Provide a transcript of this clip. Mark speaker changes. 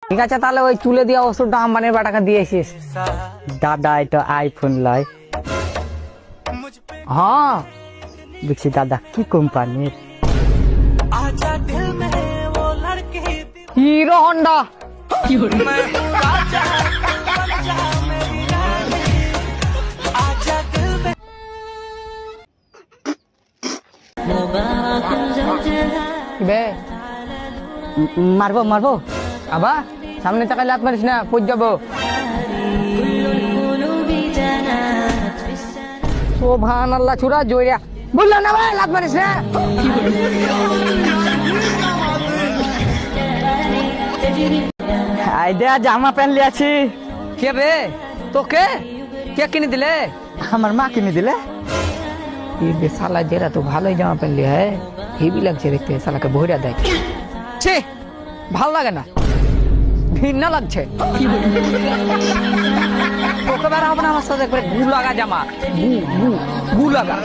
Speaker 1: ঠিক আছে, তাহলে ওই তুলে দেওয়া ওষুধটা আম্বানির বাটাকে দিয়েছিস।
Speaker 2: দাদা এটা আইফোন লয়।
Speaker 1: হ্যাঁ,
Speaker 2: বুঝছি দাদা কি কোম্পানির?
Speaker 1: Hero Honda. বে
Speaker 2: মারবো মারবো।
Speaker 1: আবা সামনে তাকালে হাত মারিস না, পড়ে যাবো। সোভান আল্লাহ, চূড়া জয়রা বললাম না ভাই, লাত মারিস না।
Speaker 2: আইডিয়া জামা প্যান্ট লিয়াছি।
Speaker 1: কে বে তোকে কে কিনে দিলে?
Speaker 2: আমার মা কিনে দিলে।
Speaker 1: ये साला जेरा तो ভালোই জামা প্যান্ট লিয়া है, হেভি লাগছে দেখতে। সালাকে ভইরা দেয়, ছি ভালো লাগে না, ঘৃণা লাগছে। তোকে বের হবে না আমার সাথে, গু লাগা জামা, গু লাগা।